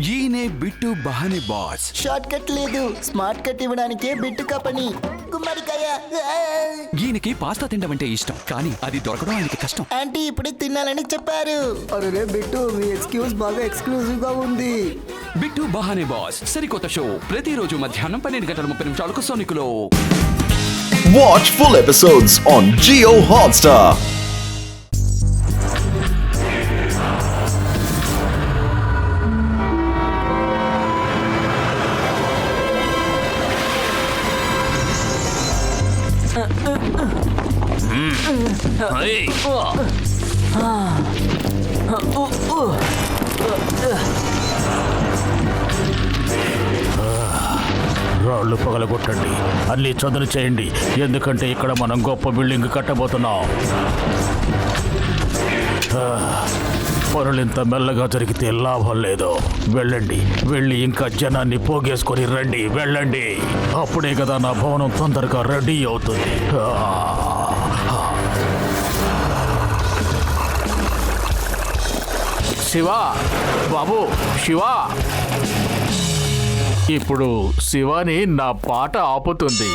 ఈయనే bit బహానే boss. Short cut లేదు, smart cut ఇవ్వడానికే bit కపని. గుమ్మడికాయ. ఈయనకి పాస్తా తినడం అంటే ఇష్టం, కానీ అది దొరకడం ఆయనకి కష్టం. ఆంటీ ఇప్పుడే తినాలని చెప్పారు. అరే బిట్టు, మీ ఎక్స్క్యూజ్ బాగా ఎక్స్క్లూజివ్ గా ఉంది. బిట్టు బహానే బాస్ సరికొత్త షో ప్రతిరోజు మధ్యాహ్నం 12:30 సోనికులో. Watch full episodes on Jio Hotstar. రాళ్ళు పగలగొట్టండి, అన్ని చదును చేయండి, ఎందుకంటే ఇక్కడ మనం గొప్ప బిల్డింగ్ కట్టబోతున్నాం. పనులు ఇంత మెల్లగా జరిగితే లాభం లేదు. వెళ్ళండి, వెళ్ళి ఇంకా జనాన్ని పోగేసుకొని రండి. వెళ్ళండి, అప్పుడే కదా నా భవనం తొందరగా రెడీ అవుతుంది. శివా, బాబు శివా, ఇప్పుడు శివాని నా పాట ఆపుతుంది.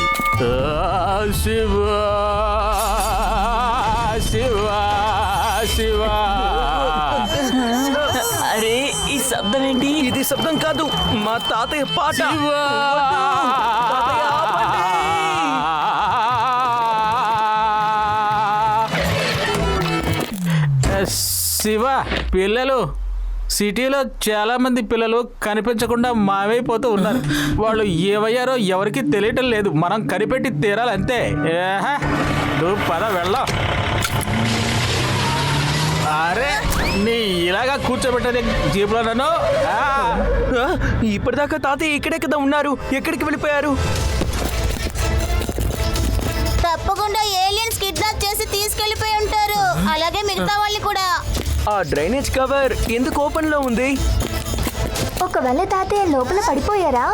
శివా శివా శివా. అరే ఈ శబ్దం ఏంటి? ఇది శబ్దం కాదు, మా తాతయ్య పాట. శివ, పిల్లలు సిటీలో చాలా మంది పిల్లలు కనిపించకుండా మావైపోతూ ఉన్నారు. వాళ్ళు ఏమయ్యారో ఎవరికి తెలియటం లేదు. మనం కనిపెట్టి తీరాలంతే. నువ్వు పద వెళ్ళా. అరే నీ ఇలాగా కూర్చోబెట్టని జీపులో నన్ను. ఇప్పటిదాకా తాతయ్య ఇక్కడే కదా ఉన్నారు, ఎక్కడికి వెళ్ళిపోయారు? తప్పకుండా ఏలియన్స్ కిడ్నాప్ చేసి తీసుకెళ్లిపోయి ఉంటారు, అలాగే మిగతా వాళ్ళు కూడా. ఆ డ్రైనేజ్ కవర్ ఎందుకు ఓపెన్ లో ఉంది? ఒకవేళ తాతయ్య లోపల పడిపోయారా?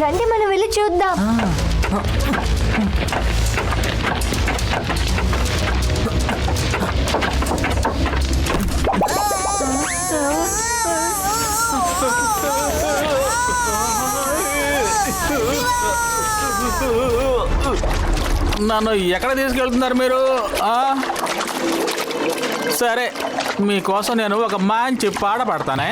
రండి మనం వెళ్ళి చూద్దాం. నన్ను ఎక్కడ తీసుకెళ్తున్నారు మీరు? సరే, మీకోసం నేను ఒక మంచి పాట పాడతానే.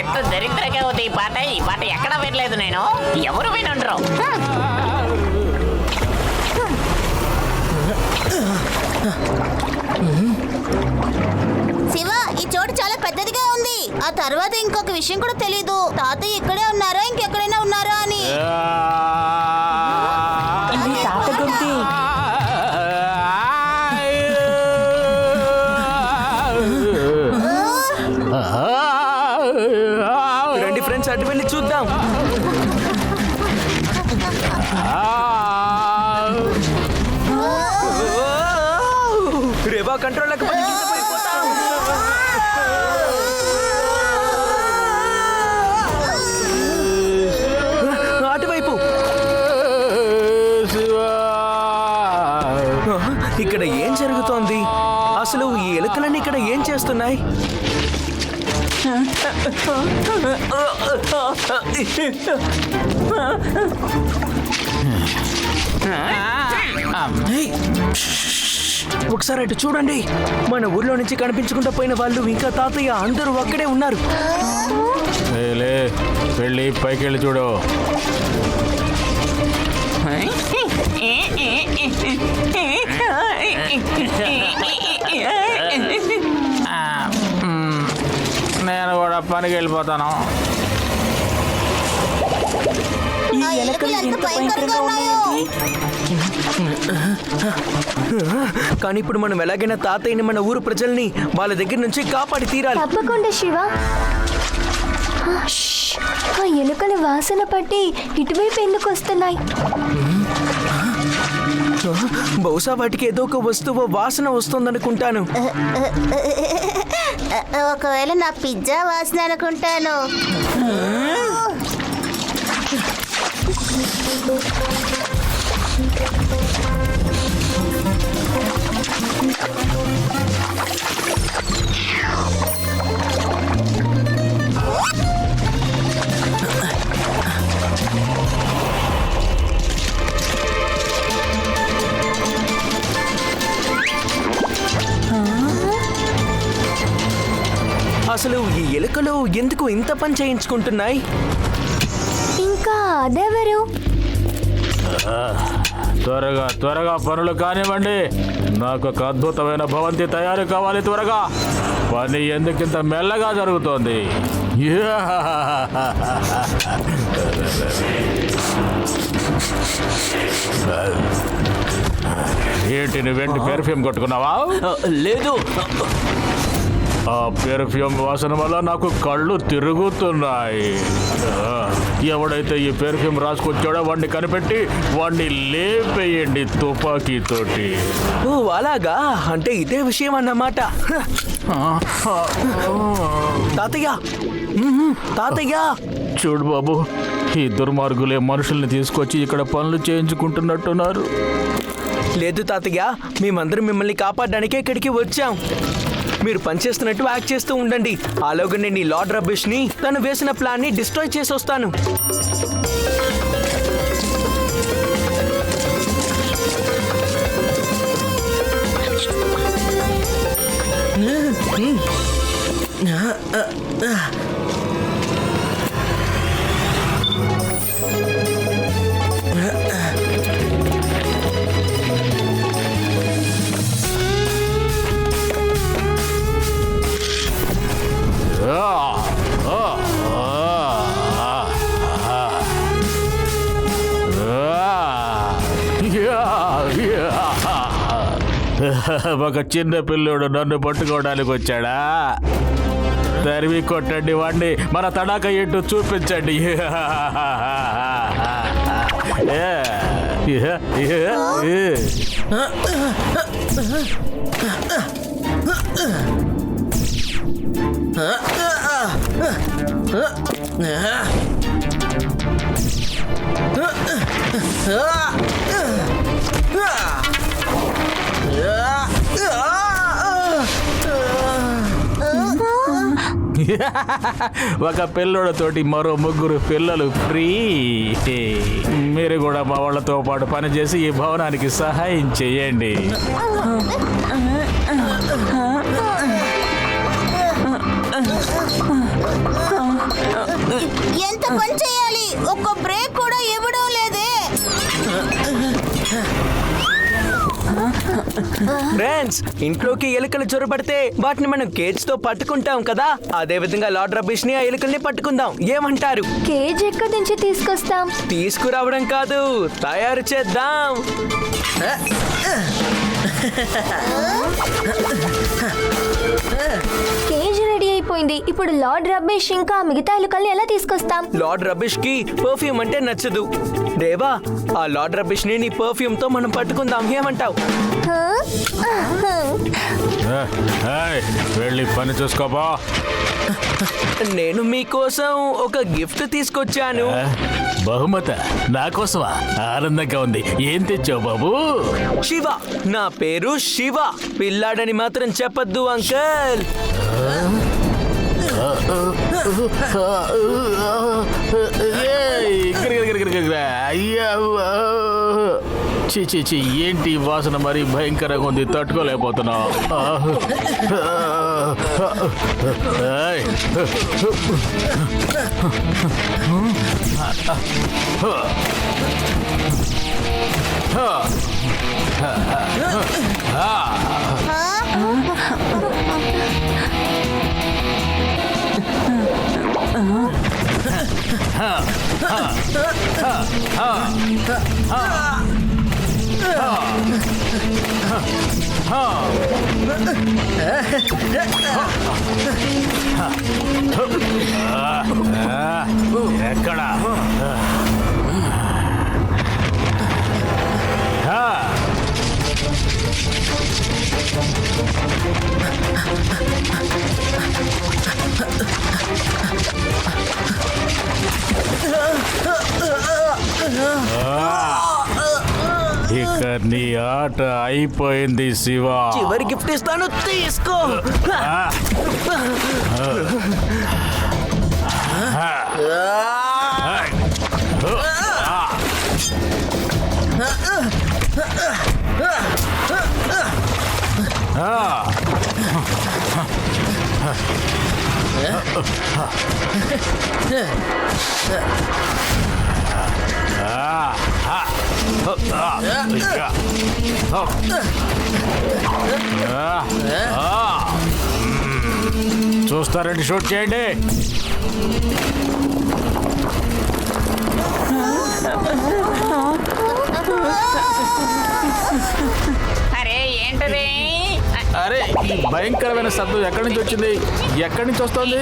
ఎంత దరిద్రంగా ఉంది ఈ పాట. ఈ పాట ఎక్కడ వినలేదు నేను, ఎవరు వినుండ్రు. శివ, ఈ చోటు చాలా పెద్దదిగా ఉంది. ఆ తర్వాత ఇంకొక విషయం కూడా తెలీదు, తాతయ్య ఇక్కడే ఉన్నారా ఇంకెక్కడైనా ఉన్నారా అని. ఇది తాత గొంతే. రండి ఫ్రెండ్స్, అటు వెళ్ళి చూద్దాం. రేవా కంట్రోల్ లేకపోతే కింద పడిపోతాం. అటువైపు. ఇక్కడ ఏం జరుగుతోంది? అసలు ఈ ఎలుకలన్నీ ఇక్కడ ఏం చేస్తున్నాయి? ఒకసారి అటు చూడండి. మన ఊర్లో నుంచి కనిపించకుండా పోయిన వాళ్ళు ఇంకా తాతయ్య అందరూ అక్కడే ఉన్నారు. వెళ్ళి పైకి వెళ్ళి చూడు. నేను కూడా పనికి వెళ్ళిపోతాను. ఆ ఎలుకలు ఎంత భయంకరంగా ఉన్నాయో. కానీ ఇప్పుడు మనం ఎలాగైనా తాతయ్యని, మన ఊరు ప్రజల్ని వాళ్ళ దగ్గర నుంచి కాపాడి తీరాలి. తప్పకుండా శివ. ఆ ఎలుకల వాసన పట్టి ఇటువైపు ఎందుకు వస్తున్నాయి? బహుశా వాటికి ఏదో ఒక వస్తువు వాసన వస్తుందనుకుంటాను. ఒకవేళ నా పిజ్జా వాసన అనుకుంటాను. అసలు ఈ ఎలుకలు ఎందుకు ఇంత పని చేయించుకుంటున్నాయి? ఇంకా అదెవరు? త్వరగా త్వరగా పనులు కానివ్వండి. నాకు ఒక అద్భుతమైన భవంతి తయారు కావాలి. త్వరగా పని ఎందుకింత మెల్లగా జరుగుతోంది? ఏంటి నువ్వేంటి పెర్ఫ్యూమ్ కొట్టుకున్నావా? లేదు, ఆ పెర్ఫ్యూమ్ వాసన వల్ల నాకు కళ్ళు తిరుగుతున్నాయి. ఎవడైతే ఈ పెర్ఫ్యూమ్ రాసుకొచ్చాడో వాడిని కనిపెట్టి వాడిని లేపేయండి తుపాకీతోటి. ఓ అలాగా, అంటే ఇదే విషయం అన్నమాట. తాతయ్య, తాతయ్య, చూడు బాబు, ఈ దుర్మార్గులే మనుషుల్ని తీసుకొచ్చి ఇక్కడ పనులు చేయించుకుంటున్నట్టున్నారు. లేదు తాతయ్య, మేమందరం మిమ్మల్ని కాపాడడానికే ఇక్కడికి వచ్చాం. మీరు పనిచేస్తున్నట్టు యాక్ట్ చేస్తూ ఉండండి. అలాగే నేను ఈ లార్డ్ రబ్బిష్ ని తను వేసిన ప్లాన్ ని డిస్ట్రాయ్ చేసి వస్తాను. ఒక చిన్న పిల్లోడు నన్ను పట్టుకోవడానికి వచ్చాడా? తరివి కొట్టండి వాడిని, మన తడాక ఏంటో చూపించండి. ఒక పిల్లోడితోటి మరో 3 పిల్లలు ఫ్రీ. మీరు కూడా మా వాళ్ళతో పాటు పనిచేసి ఈ భవనానికి సహాయం చేయండి. ఎంత పని చేయాలి? ఒక్క బ్రేక్ కూడా ఇవ్వడం లేదే. ఫ్రెండ్స్, ఇంట్లోకి ఎలుకలు చొరబడితే వాటిని మనం కేజ్ తో పట్టుకుంటాం కదా, అదే విధంగా లార్డ్ రబ్బిష్ ని ఆ ఎలుకల్ని పట్టుకుందాం. ఏమంటారు? కేజ్ ఎక్కడి నుంచి తీసుకొస్తాం? తీసుకురావడం కాదు, తయారు చేద్దాం. కేజ్ రెడీ అయిపోయింది. ఇప్పుడు లార్డ్ రబ్బిష్ ఇంకా మిగతా ఎలుకల్ని ఎలా తీసుకొస్తాం? లార్డ్ రబ్బిష్ కి పర్ఫ్యూమ్ అంటే నచ్చదు. దేవా, ఆ లార్డ్ రబ్బిష్ ని నీ పర్ఫ్యూమ్ తో మనం పట్టుకుందాం. ఏమంటావు? వెళ్ళి పని చూసుకోబా. నేను మీకోసం ఒక గిఫ్ట్ తీసుకొచ్చాను. బహుమత నా కోసమా? ఆనందంగా ఉంది. ఏం తెచ్చావు బాబు? శివ, నా పేరు శివ. పిల్లాడని మాత్రం చెప్పద్దు అంకల్. చీ, ఏంటి వాసన మరి భయంకరంగా ఉంది, తట్టుకోలేకపోతున్నా. ఎక్కడా? ఇక నీ ఆట అయిపోయింది శివ. చివరి గిఫ్ట్ ఇస్తాను, తీసుకో. చూస్తారండి, షూట్ చేయండి. అరే ఏంటది? అరే, ఈ భయంకరమైన శబ్దం ఎక్కడి నుంచి వచ్చింది? ఎక్కడి నుంచి వస్తుంది?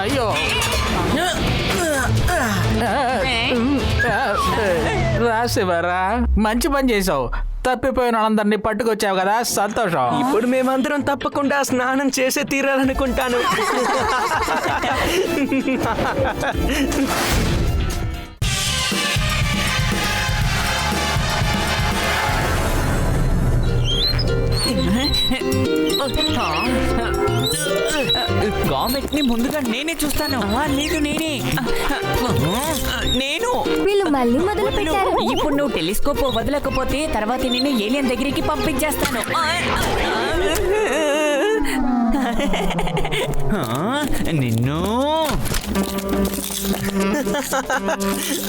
అయ్యో, రాసివరా, మంచి పని చేసావు. తప్పిపోయిన వాళ్ళందరినీ పట్టుకొచ్చావు కదా, సంతోషం. ఇప్పుడు మేమందరం తప్పకుండా స్నానం చేసే తీరాలనుకుంటాను. కామెట్ ని ముందుగా నేనే చూస్తాను. లేదు నేనే, నేను. వీళ్ళు మళ్ళీ మొదలు పెట్టారు. ఇప్పుడు నువ్వు టెలిస్కోప్ వదలకపోతే తర్వాత నేను ఏలియన్ దగ్గరికి పంపించేస్తాను. నిన్ను.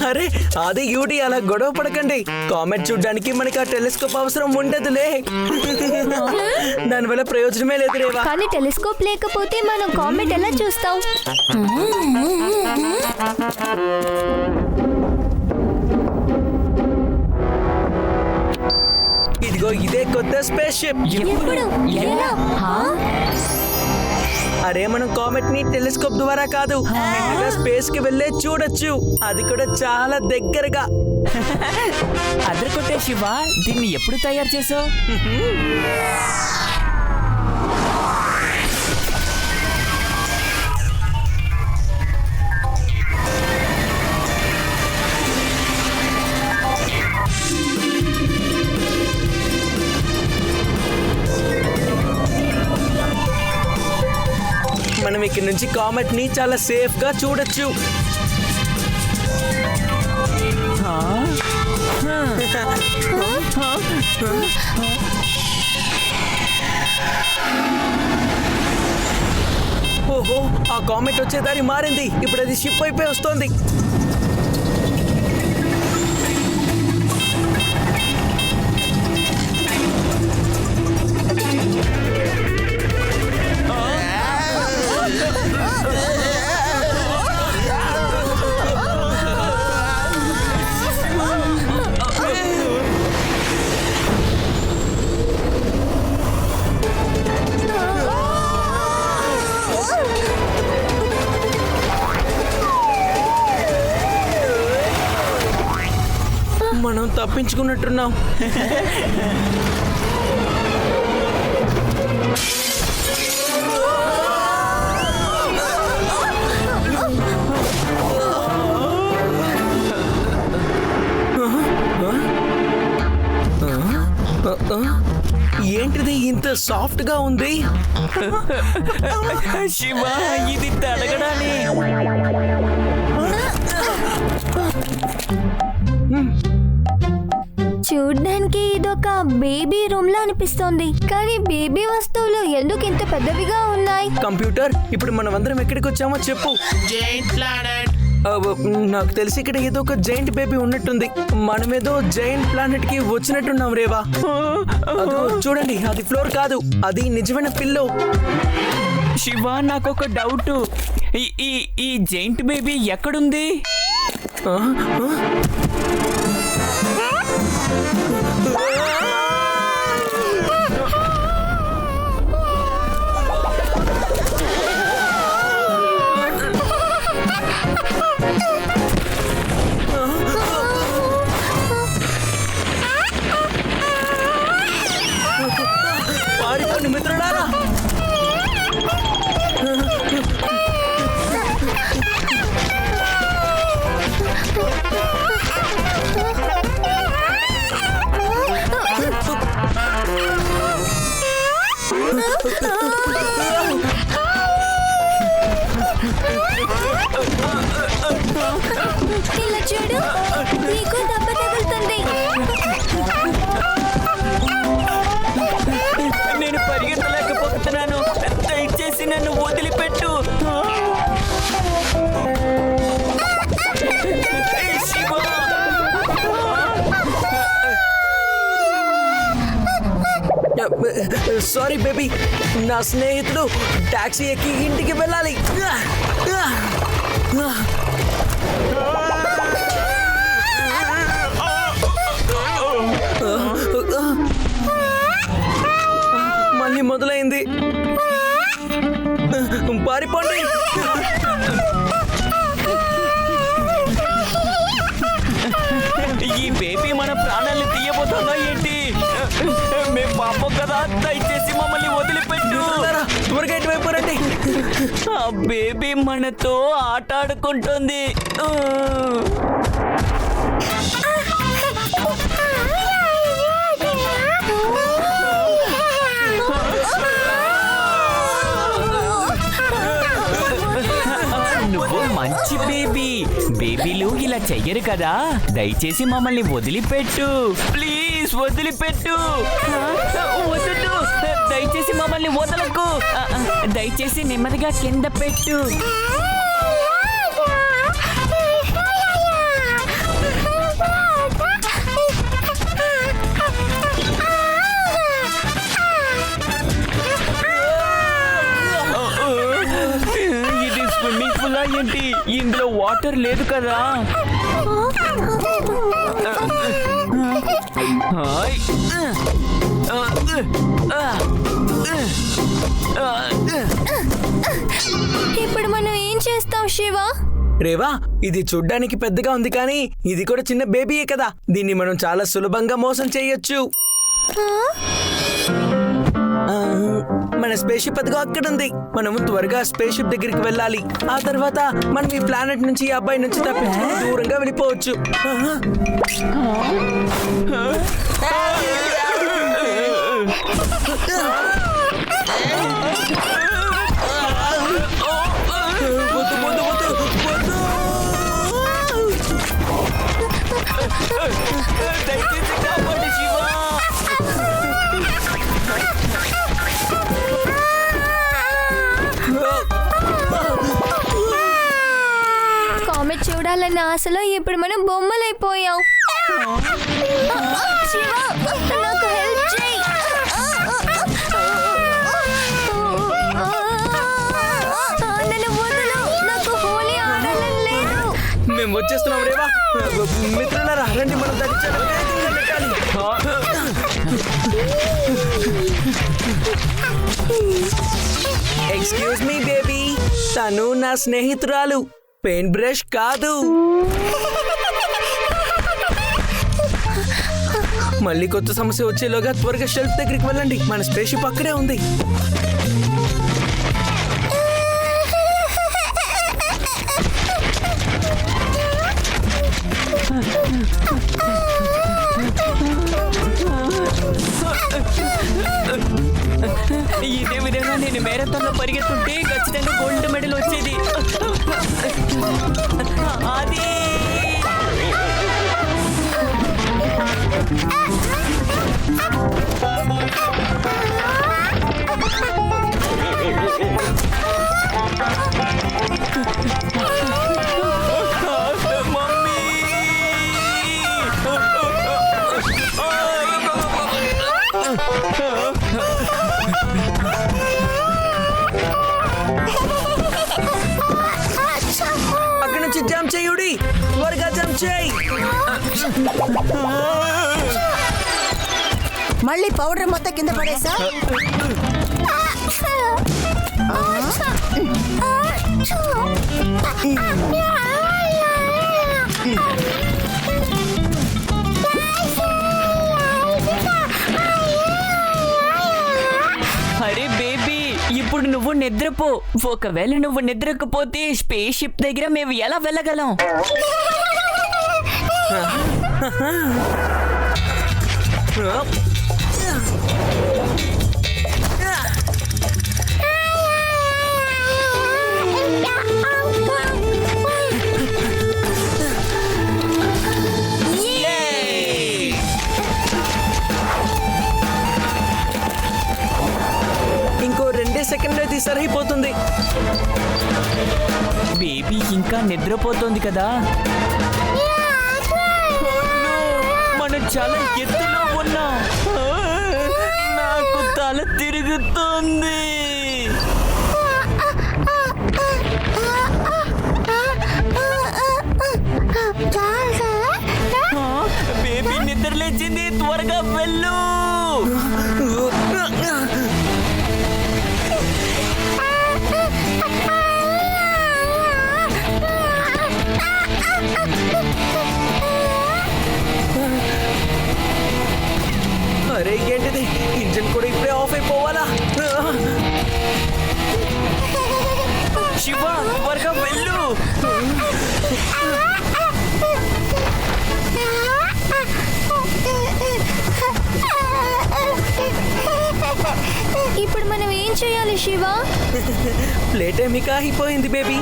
అరే అది యూడి, అలా గొడవ పడకండి. కామెట్ చూడ్డానికి మనకి ఆ టెలిస్కోప్ అవసరం ఉండదులే. దానివల్ల ప్రయోజనమే లేదు రేవా. కానీ టెలిస్కోప్ లేకపోతే మనం కామెట్ ఎలా చూస్తాం? ఇదిగో ఇదే కొత్త స్పేస్ షిప్. ఎప్పుడు? ఎలా? అరే మనం కామెట్ ని టెలిస్కోప్ ద్వారా కాదు, స్పేస్ కి వెళ్ళే చూడొచ్చు. అది కూడా చాలా దగ్గరగా. అదరకొట్టే శివ, దీన్ని ఎప్పుడు తయారు చేసావు? మనం ఇక్కడ నుంచి కామెట్ ని చాలా సేఫ్ గా చూడొచ్చు. ఓహో, ఆ కామెట్ వచ్చే దారి మారింది. ఇప్పుడు అది షిప్ అయిపోయి వస్తోంది. మనం తప్పించుకున్నట్టున్నాం. ఏంటిది ఇంత సాఫ్ట్ గా ఉంది? శివ, ఇది తడగడాలి. చూడ్డానికి ఇదొక బేబీ రూమ్ లా అనిపిస్తోంది, కానీ బేబీ వస్తువులు ఎందుకు ఇంత పెద్దవిగా ఉన్నాయి? కంప్యూటర్, ఇప్పుడు మనం అందరం ఎక్కడికి వచ్చామో చెప్పు. నాకు తెలిసి ఇక్కడ ఏదో ఒక జైంట్ బేబీ ఉన్నట్టుంది. మనమేదో జైంట్ ప్లానెట్ కి వచ్చినట్టున్నాం రేవా. అదిగో చూడండి, అది ఫ్లోర్ కాదు, అది నిజమైన పిల్లో. శివ, నాకొక డౌట్. ఈ జైంట్ బేబీ ఎక్కడుంది? పారిపోండి మిత్రులారా. నన్ను వదిలిపెట్టు. శివ! సారీ బేబీ, నా స్నేహితుడు టాక్సీ ఎక్కి ఇంటికి వెళ్ళాలి. మళ్ళీ మొదలైంది. పారిపోండి. ఈ బేబీ మన ప్రాణాలు తీయబోతుందా ఏంటి? మేము పాపం కదా, దయచేసి మమ్మల్ని వదిలిపెట్టు. త్వరగా ఇటువైపు రండి. ఆ బేబీ మనతో ఆట ఆడుకుంటుంది. నువ్వు మంచి బేబీ. బేబీలు ఇలా చెయ్యరు కదా, దయచేసి మమ్మల్ని వదిలిపెట్టు. ప్లీజ్ వదిలిపెట్టు. వద్దు, దయచేసి మమ్మల్ని వదలకు. దయచేసి నెమ్మదిగా కింద పెట్టు. ఇది స్విమ్మింగ్ పూల్ ఏంటి? ఇందులో వాటర్ లేదు కదా. హాయ్. ఇప్పుడు మనం ఏం చేస్తాం శివ? రేవా, ఇది చూడ్డానికి పెద్దగా ఉంది కానీ ఇది కూడా చిన్న బేబీయే కదా. దీన్ని మనం చాలా సులభంగా మోసం చేయొచ్చు. మన స్పేస్ షిప్ అదిగో అక్కడ ఉంది. మనం త్వరగా స్పేస్ షిప్ దగ్గరికి వెళ్ళాలి. ఆ తర్వాత మనం ఈ ప్లానెట్ నుంచి ఈ అబ్బాయి నుంచి తప్పించుకుని దూరంగా వెళ్ళిపోవచ్చు. దయచేసి కాపాడు శివ. కామెట్ చూడాలన్న ఆశలో ఇప్పుడు మనం బొమ్మలైపోయాం. శివ, నాకు హెల్ప్ చేయి. నన్ను వదలు, నాకు హోలీ ఆడాలని లేదు. మేము వచ్చేస్తున్నాం రేవా. మిత్రులారా రండి, మనం దాన్ని చాలా వేగంగా నెట్టాలి. ఎక్స్క్యూజ్ మీ బేబీ, తను నా స్నేహితురాలు, పెయింట్ బ్రష్ కాదు. మళ్ళీ కొత్త సమస్య వచ్చేలోగా త్వరగా షెల్ఫ్ దగ్గరికి వెళ్ళండి. మన స్పేస్ షిప్ అక్కడే ఉంది. ఇదే విధంగా నేను మేరథాన్లో పరిగెత్తుంటే ఖచ్చితంగా గోల్డ్ మెడల్ వచ్చేది. అది అక్కడి నుంచి జంప్ చేయుడి, త్వరగా జంప్ చేయి. మళ్ళీ పౌడర్ మొత్తం కింద పడేసా. అరే బేబీ, ఇప్పుడు నువ్వు నిద్రపో. ఒకవేళ నువ్వు నిద్రకపోతే స్పేస్ షిప్ దగ్గర మేము ఎలా వెళ్ళగలం? ఇంకో 2 సెకండ్ అయితే సరైపోతుంది. బేబీ ఇంకా నిద్రపోతోంది కదా. మనం చాలా ఎత్తులో ఉన్నాం. నాకు తల తిరుగుతోంది. బేబీ నిద్ర లేచింది, త్వరగా వెళ్ళు. అరే ఏంటిది, ఇంజన్ కూడా ఇప్పుడే ఆఫ్ అయిపోవాలా? శివ త్వరగా వెళ్ళు. ఇప్పుడు మనం ఏం చేయాలి శివ? ప్లేట్ ఏమి కాగిపోయింది బేబీ.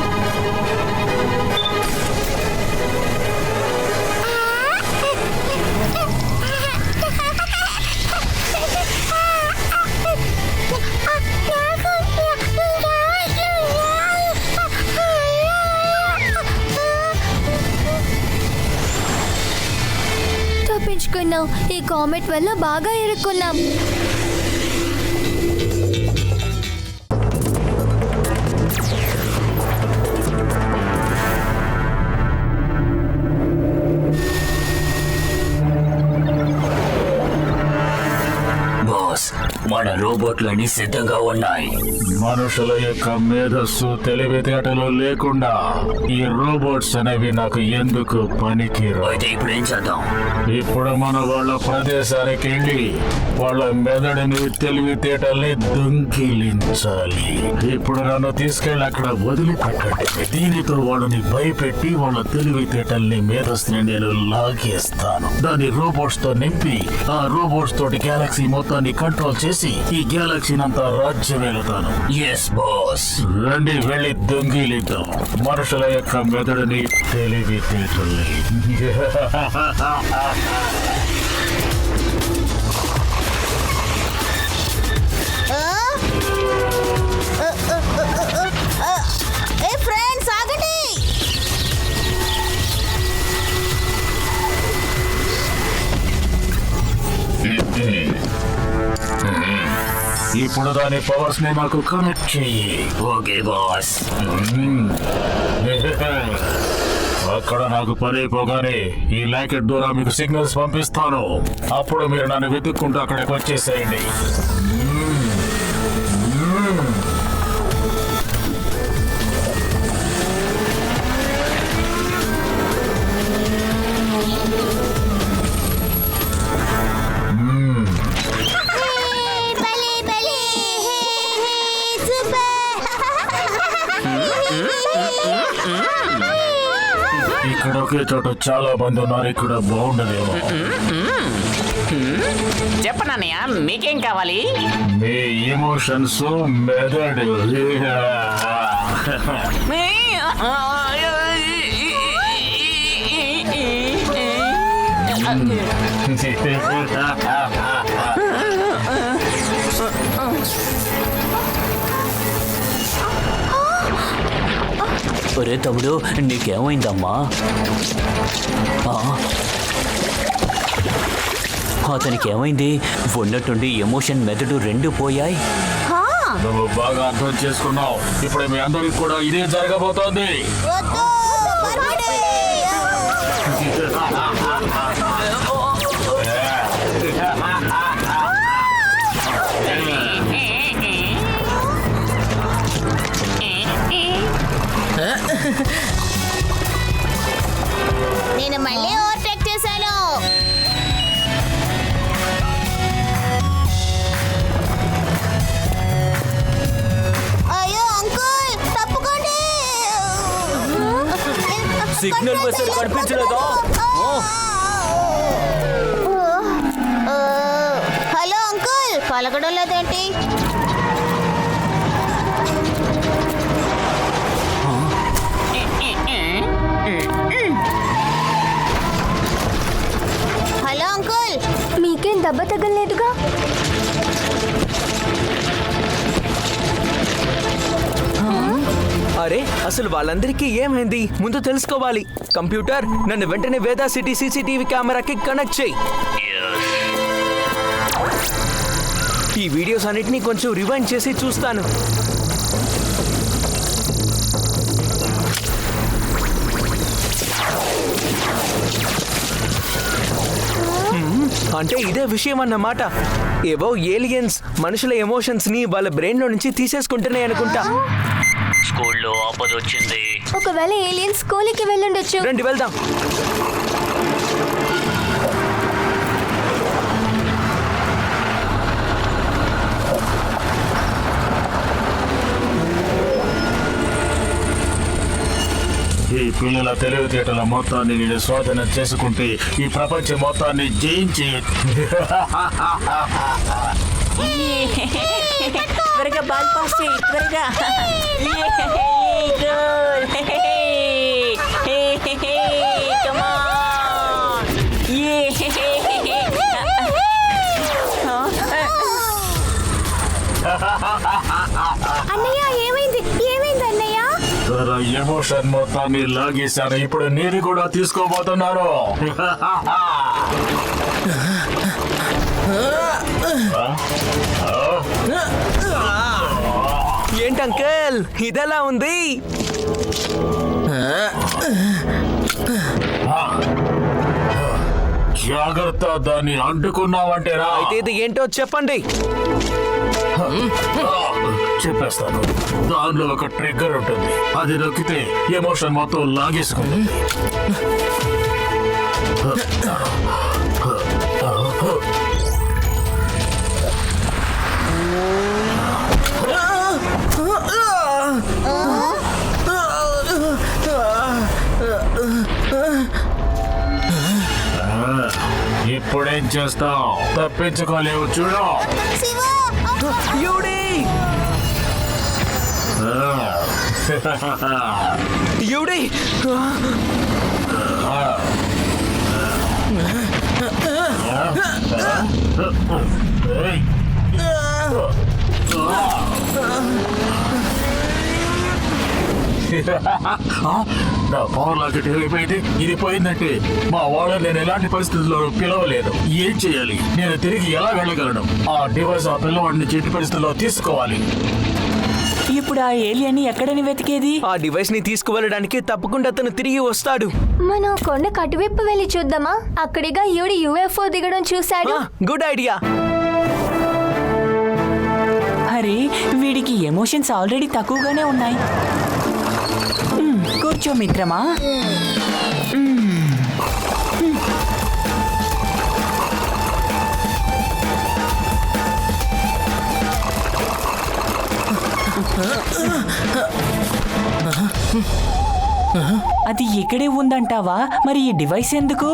తప్పించుకున్నాం. ఈ కామెట్ వల్ల బాగా ఇరుక్కున్నాం. మన రోబోట్లన్నీ సిద్ధంగా ఉన్నాయి. మనుషుల యొక్క మేధస్సు తెలివితేటలు లేకుండా ఈ రోబోట్స్ అనేవి నాకు ఎందుకు పనికిరావు. అయితే ఇప్పుడు ఏం చేద్దాం? ఇప్పుడు మన వాళ్ళ ప్రదేశానికి వెళ్ళి వాళ్ళ మెదడుని తెలివితేటల్ని దొంగిలించాలి. ఇప్పుడు నన్ను తీసుకెళ్ళి అక్కడ వదిలిపెట్టండి. దీనితో వాళ్ళని భయపెట్టి వాళ్ళ తెలివితేటల్ని మేధస్సుని నేను లాగేస్తాను. దాన్ని రోబోట్స్ తో నింపి ఆ రోబోట్స్ తోటి గ్యాలక్సీ మొత్తాన్ని కంట్రోల్ చేసి ఈ గ్యాలక్సీని అంతా రాజ్యం వెళతాను. Yes boss. రండి వెళ్ళి దొంగిలిద్దాం మనుషుల యొక్క మెదడుని తెలివితేటల్ని. ఏ ఫ్రెండ్స్ ఆగండి. ఇప్పుడు దాని పవర్స్ ని నాకు కనెక్ట్ చెయ్యి. Okay boss. అక్కడ నాకు పని అయిపోగానే ఈ లాకెట్ ద్వారా మీకు సిగ్నల్స్ పంపిస్తాను. అప్పుడు మీరు నన్ను వెతుక్కుంటూ అక్కడికి వచ్చేసేయండి. ఇక్కడ ఒకే చోట చాలా మంది ఉన్నారు. ఇక్కడ బాగుండదేమో. చెప్పనన్నయ్య, మీకేం కావాలి? మీ ఎమోషన్స్ మెదడు. ఒరే తమ్ముడు, నీకేమైందమ్మా? అతనికి ఏమైంది? ఉన్నట్టుండి ఎమోషన్ మెదడు రెండు పోయాయి. నువ్వు బాగా అర్థం చేసుకున్నావు. ఇప్పుడు మీ అందరికి కూడా ఇదే జరగబోతోంది. నేను మళ్ళీ ఓవర్టేక్ చేశాను. అయ్యో అంకుల్, తప్పుకోండి. సిగ్నల్ మెసేజ్ కనిపించలేదా? హలో అంకుల్, పలకడం లేదేంటి? హలో అంకుల్, మీకేం దెబ్బ తగలలేదుగా? అరే అసలు వాళ్ళందరికీ ఏమైంది ముందు తెలుసుకోవాలి. కంప్యూటర్ నన్ను వెంటనే వేదా సిటీ సీసీటీవీ కెమెరాకి కనెక్ట్ చేయి. ఈ వీడియోస్ అన్నిటినీ కొంచెం రివైండ్ చేసి చూస్తాను. అంటే ఇదే విషయం అన్నమాట. ఏవో ఏలియన్స్ మనుషుల ఎమోషన్స్ ని వాళ్ళ బ్రెయిన్ లో నుంచి తీసేసుకుంటున్నాయి అనుకుంటా. స్కూల్లో ఆపద వచ్చింది. ఒకవేళ ఏలియన్ స్కూల్కి వెళ్ళుండొచ్చు. రండి వెళ్దాం. ఈ పిల్లల తెలివితేటల మొత్తాన్ని నేను స్వాధీనం చేసుకుంటే ఈ ప్రపంచం మొత్తాన్ని జయించి త్వరగా బాల్ పాస్ చేయి త్వరగా. Come on. అన్నయ్య ఏమైంది ఏమైంది అన్నయ్య? తన ఎమోషన్ మొత్తాన్ని లాగేశాను. ఇప్పుడు నేను కూడా తీసుకోబోతున్నాను. ఏంటి అంకల్ ఇదెలా ఉంది? జాగ్రత్త, దాన్ని అంటుకున్నావంటే రా. అయితే ఇది ఏంటో చెప్పండి. చెప్పేస్తాను. దానిలో ఒక ట్రిగ్గర్ ఉంటుంది. అది నొక్కితే ఎమోషన్ మొత్తం లాగేసుకుంటుంది. ఇప్పుడేం చేస్తావు? తప్పించుకోలేవు చూడు. యూడి నా పవర్ లాకెట్ అయిపోయింది. ఇది పోయిందంటే మా వాళ్ళని నేను ఎలాంటి పరిస్థితుల్లో పిలవలేదు. ఏం చేయాలి? నేను తిరిగి ఎలా వెళ్ళగలను? ఆ డివైస్ ఆ పిల్లవాడిని చెట్టు పరిస్థితుల్లో తీసుకోవాలి. ఇప్పుడు ఆ ఏలియన్ని ఎక్కడని వెతికేది? ఆ డివైస్ ని తీసుకువెళ్ళడానికి తప్పకుండా అతను తిరిగి వస్తాడు. మనం కొండకు అటువైపు వెళ్ళి చూద్దామా? అక్కడిగా యూడి యుఎఫ్ఓ దిగడం చూశాడు. Good idea. అరే వీడికి ఎమోషన్స్ ఆల్రెడీ తక్కువగానే ఉన్నాయి. కూర్చో మిత్రమా. అది ఇక్కడే ఉందంటావా? మరి ఈ డివైస్ ఎందుకు?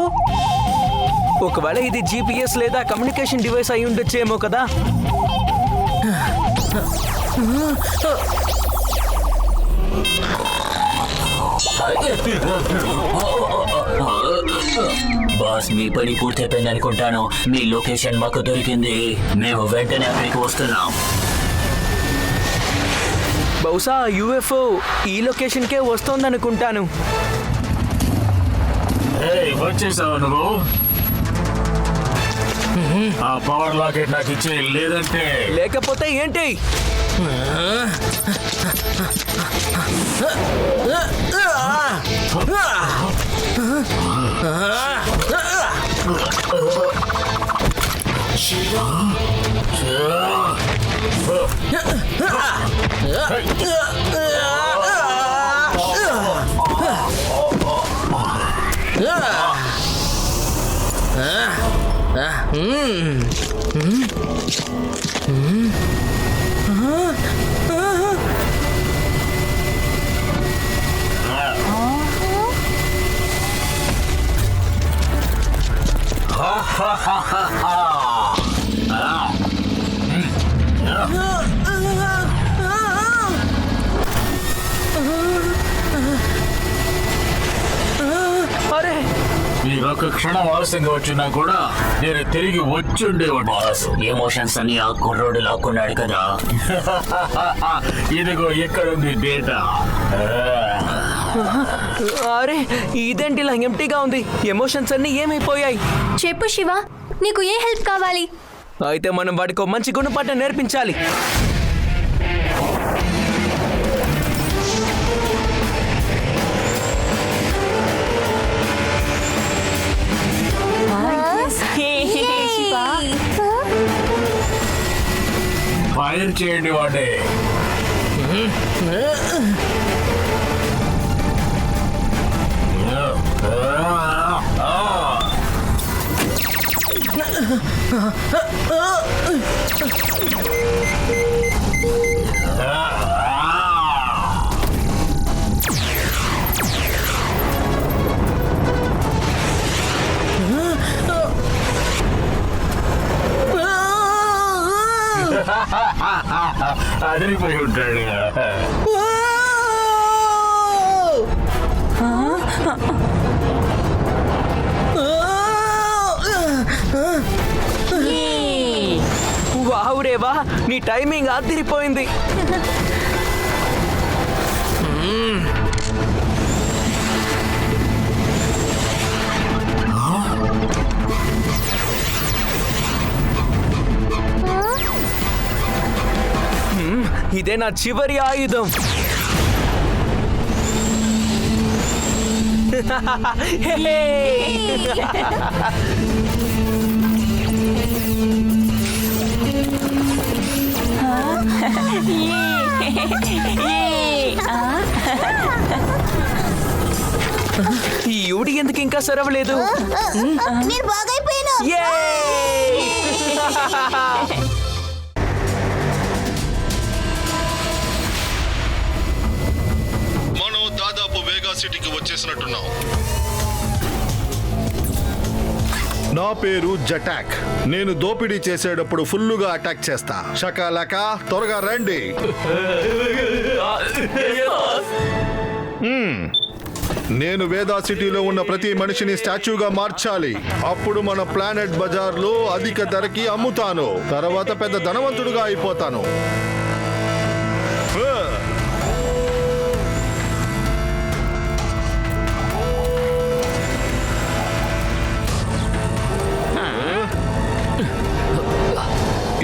ఒకవేళ ఇది జీపీఎస్ లేదా కమ్యూనికేషన్ డివైస్ అయి ఉండొచ్చేమో కదా. బాస్ మీ పని పూర్తయిపోయింది అనుకుంటాను. మీ లొకేషన్ మాకు దొరికింది. మేము వెంటనే అక్కడికి వస్తున్నాం. బహుశా యుఎఫ్ఓ ఈ లొకేషన్ కే వస్తోందనుకుంటాను. వచ్చేసావు నువ్వు. ఆ పవర్ లాకెట్ నాకు ఇచ్చే, లేదంటే లేకపోతే ఏంటి? అరే ఈ ఒక క్షణం ఆలస్యంగా వచ్చినా కూడా నేను తిరిగి వచ్చి ఉండేవాడు. బాస్ ఎమోషన్స్ అన్ని ఆ కుర్రోడు లాక్కున్నాడు కదా. ఇదిగో ఎక్కడుంది డేటా. అరే ఇదేంటి ఇలా ఎంప్టీగా ఉంది? ఎమోషన్స్ అన్ని ఏమైపోయాయి? చెప్పు శివ, నీకు ఏ హెల్ప్ కావాలి? అయితే మనం వాడికి ఒక మంచి గుణపాఠం నేర్పించాలి. ఫైర్ చేయండి వాడే. అదిరిపోయి ఉంటాడు. వావ్ రేవా, నీ టైమింగ్ అదిరిపోయింది. ఇదే నా చివరి ఆయుధం. ఈ యూడి ఎందుకు ఇంకా సరవలేదు? నేను బాగైపోయాను. మనం దాదాపు వేగా సిటీకి వచ్చేసినట్టున్నాం. నా పేరు జటాక్. నేను దోపిడీ చేసేటప్పుడు ఫుల్లుగా అటాక్ చేస్తా. షకాలక త్వరగా రండి. నేను వేదా సిటీలో ఉన్న ప్రతి మనిషిని స్టాచ్యూగా మార్చాలి. అప్పుడు మన ప్లానెట్ బజార్లో అధిక ధరకి అమ్ముతాను. తర్వాత పెద్ద ధనవంతుడుగా అయిపోతాను.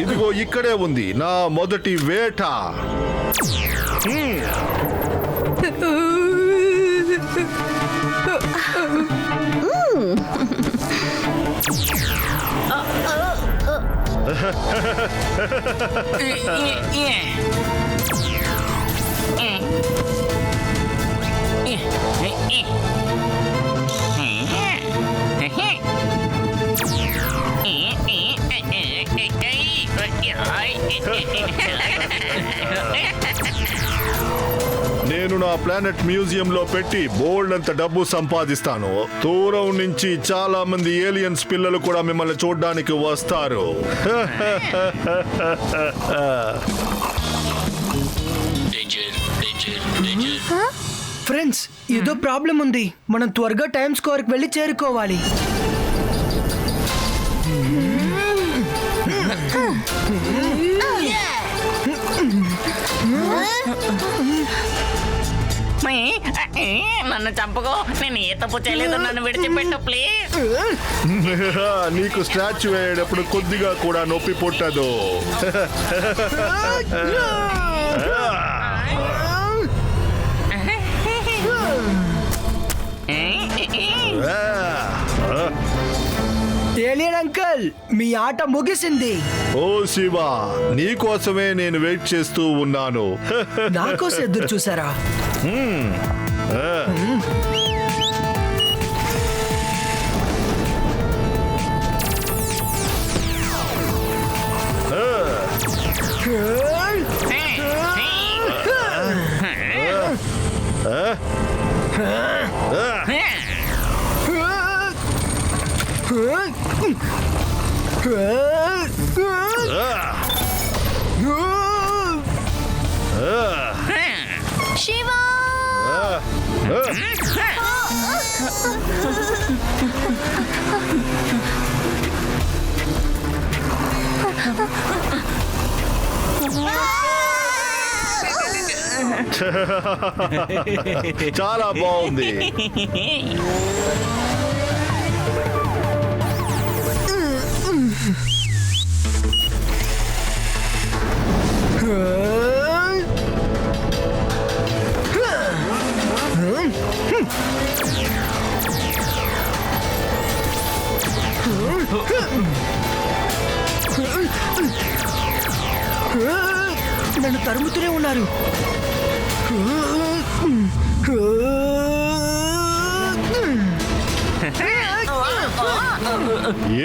ఇదిగో ఇక్కడే ఉంది నా మొదటి వేట. నేను నా ప్లానెట్ మ్యూజియంలో పెట్టి బోల్డ్ అంత డబ్బు సంపాదిస్తాను. దూరం నుంచి చాలా మంది ఏలియన్స్ పిల్లలు కూడా మిమ్మల్ని చూడడానికి వస్తారు. ఫ్రెండ్స్, ఏదో ప్రాబ్లం ఉంది. మనం త్వరగా టైమ్ స్క్వేర్కి వెళ్ళి చేరుకోవాలి. నన్ను చంపకో, నేను ఏ తప్పు చేయలేదు, నన్ను విడిచిపెట్టు ప్లీజ్. నీకు స్టాచ్యూ వేయడప్పుడు కొద్దిగా కూడా నొప్పి పుట్టదు. ఏలియన్ అంకల్, మీ ఆట ముగిసింది. ఓ శివా, నీకోసమే నేను వెయిట్ చేస్తూ ఉన్నాను. నాకోసం ఎదురు చూసారా? శివ! చాలా బాగుంది. నన్ను తరుముతూనే ఉన్నారు.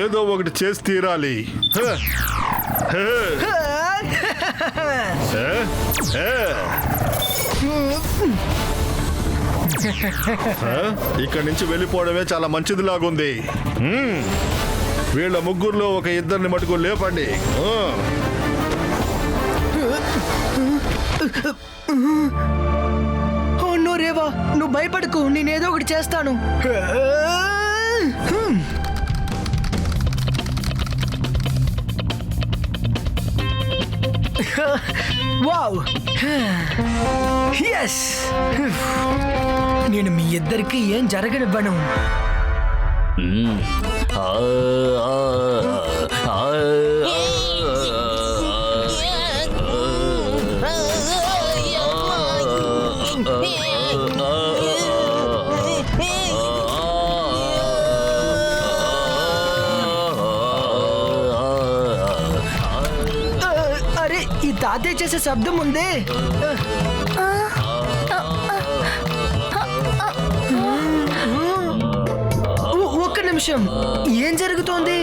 ఏదో ఒకటి చేసి తీరాలి. ఇక్కడి నుంచి వెళ్ళిపోవడమే చాలా మంచిదిలాగుంది. వీళ్ళ ముగ్గురులో ఒక ఇద్దరిని మటుకు లేపండి. నో రేవా, నువ్వు భయపడకు, నేనేదో ఒకటి చేస్తాను. వావ్, ఎస్, నేను మీ ఇద్దరికి ఏం జరగనివ్వను. అరే, ఈ తాతయ్య చేసే శబ్దం ఉందే. ఒక్క నిమిషం, ఏం జరుగుతోంది?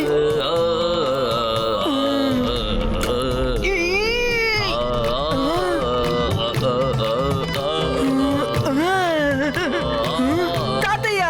తాతయ్య,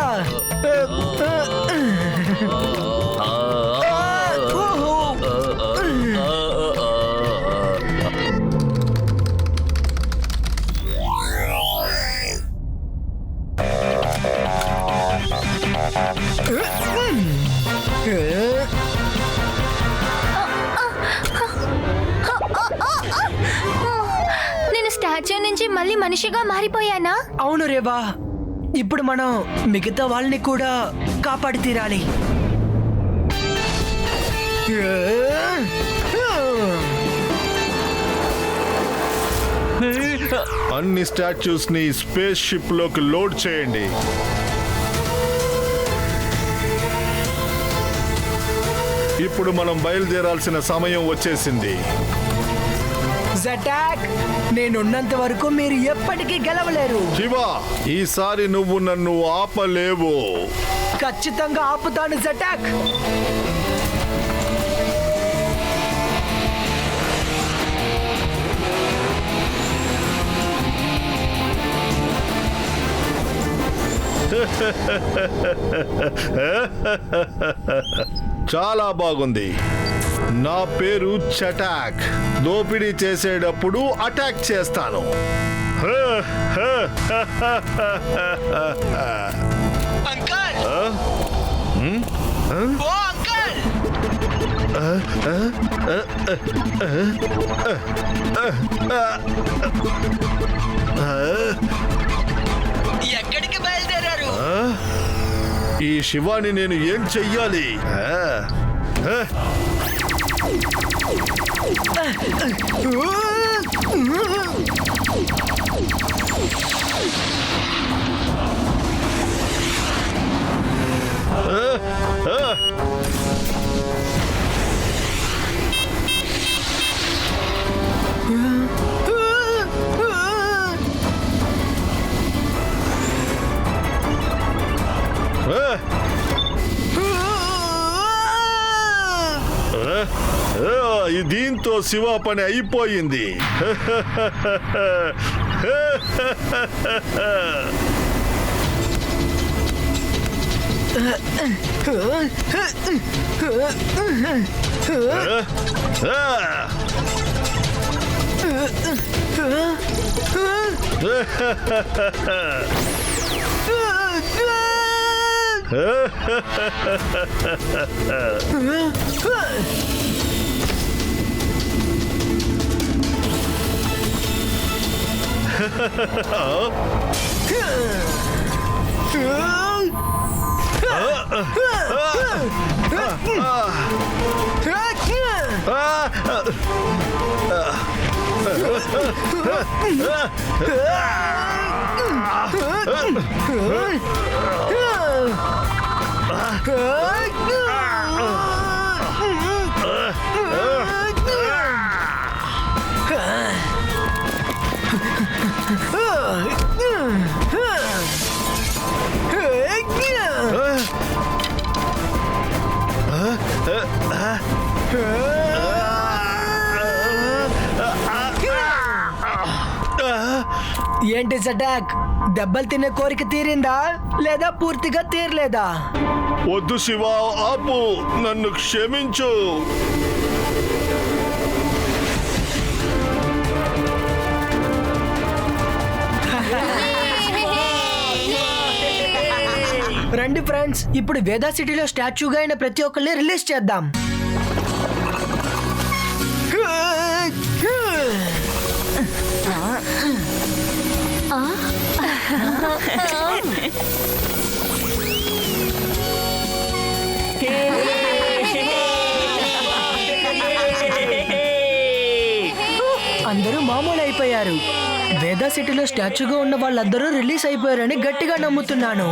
నేను స్టాచ్యూ నుంచి మళ్ళీ మనిషిగా మారిపోయానా? అవును రేవా, ఇప్పుడు మనం మిగతా వాళ్ళని కూడా కాపాడి తీరాలి. అన్ని స్టాచ్యూస్ ని స్పేస్ షిప్ లోకి లోడ్ చేయండి. ఇప్పుడు మనం బయలుదేరాల్సిన సమయం వచ్చేసింది. జటాక్, నేనున్నంత వరకు మీరు ఎప్పటికీ గెలవలేరు. శివ, ఈసారి నువ్వు నన్ను ఆపలేవు. ఖచ్చితంగా ఆపుతాను జటాక్. చాలా బాగుంది. నా పేరు చటాక్. దోపిడీ చేసేటప్పుడు అటాక్ చేస్తాను. అంకల్! ఓ అంకల్! ఎక్కడికి బయలుదేరారు? ఈ శివాని నేను ఏం చెయ్యాలి? దీంతో శివ పని అయిపోయింది. ఏంటి జటాక్, దెబ్బలు తినే కోరిక తీరిందా లేదా పూర్తిగా తీరలేదా? వద్దు శివ, ఆపు, నన్ను క్షమించు. రండి ఫ్రెండ్స్, ఇప్పుడు వేదా సిటీలో స్టాచ్యూగా అయిన ప్రతి ఒక్కరిని రిలీజ్ చేద్దాం. అందరూ మామూలు అయిపోయారు. వేదా సిటీలో స్టాచ్యూగా ఉన్న వాళ్ళందరూ రిలీజ్ అయిపోయారని గట్టిగా నమ్ముతున్నాను.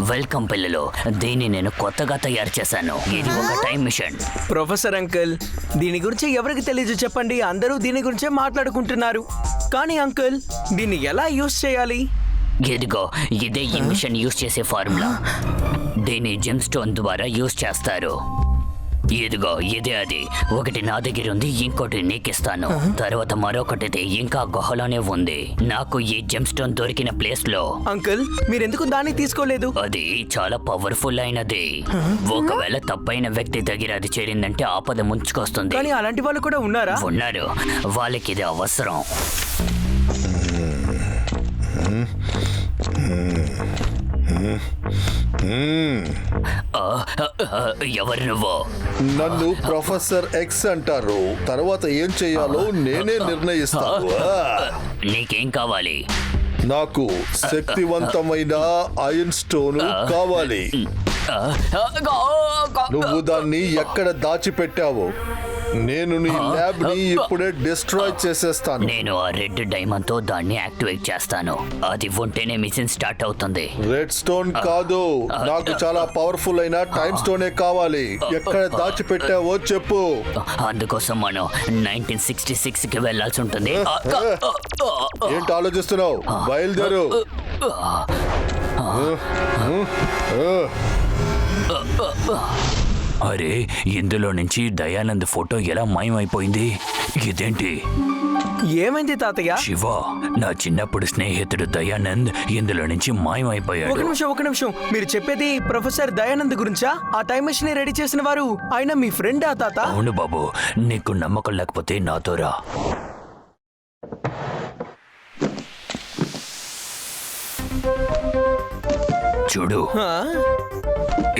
వెల్కమ్ పిల్లలు, దీన్ని నేను కొత్తగా తయారు చేశాను. ఇది ఒక టైం మిషన్. ప్రొఫెసర్ అంకుల్, దీని గురించి ఎవరికి తెలియదు చెప్పండి. అందరూ దీని గురించే మాట్లాడుకుంటున్నారు. కానీ అంకుల్, దీన్ని ఎలా యూజ్ చేయాలి? ఇదిగో ఇదే ఈ మిషన్ యూజ్ చేసే ఫార్ములా. దీన్ని జెమ్ స్టోన్ ద్వారా యూజ్ చేస్తారు. ఇదిగో ఇదే అది. ఒకటి నా దగ్గర ఉంది, ఇంకోటి నీకిస్తాను. తర్వాత మరొకటిది ఇంకా గుహలోనే ఉంది. నాకు ఈ జెమ్ స్టోన్ దొరికిన ప్లేస్ లో. అంకుల్, మీరెందుకు దాన్ని తీసుకోలేదు? అది చాలా పవర్ఫుల్ అయినది. ఒకవేళ తప్పైన వ్యక్తి దగ్గర అది చేరిందంటే ఆపద ముంచుకొస్తుంది. కానీ అలాంటి వాళ్ళు కూడా ఉన్నారా? ఉన్నారు, వాళ్ళకి ఇది అవసరం. ఎవరు నువ్వు? నన్ను ప్రొఫెసర్ ఎక్స్ అంటారు. తర్వాత ఏం చెయ్యాలో నేనే నిర్ణయిస్తాను. నీకేం కావాలి? నాకు శక్తివంతమైన ఐరన్ స్టోన్ కావాలి. నువ్వు దాన్ని ఎక్కడ దాచిపెట్టావు? నేను నీ ల్యాబ్ ని ఇప్పుడే డిస్ట్రాయ్ చేసేస్తాను. నేను ఆ రెడ్ డైమండ్ తో దాన్ని యాక్టివేట్ చేస్తాను. అది ఉంటేనే మిషన్ స్టార్ట్ అవుతుంది. రెడ్ స్టోన్ కాదు, నాకు చాలా పవర్ఫుల్ అయిన టైమ్ స్టోనే కావాలి. ఎక్కడ దాచిపెట్టావో చెప్పు. అందుకోసం మనం 1966 కి వెళ్లాల్సి ఉంటుంది. ఏంటి ఆలోచిస్తున్నావు? బయలుదేరు. అరే, ఇందులో నుంచి దయానంద్ ఫోటో ఎలా మాయమైపోయింది? ఇదేంటి? ఏమైంది తాతయ్య? శివ, నా చిన్నప్పుడు స్నేహితుడు దయానంద్ ఇందులో నుంచి మాయమైపోయాడు. ఒక నిమిషం, మీరు చెప్పేది ప్రొఫెసర్ దయానంద్ గురించా? ఆ టైం మెషిన్ రెడీ చేసిన వారు ఆయన మీ ఫ్రెండా తాత? అవును బాబు, నీకు నమ్మకం లేకపోతే నాతో రా. చూడు,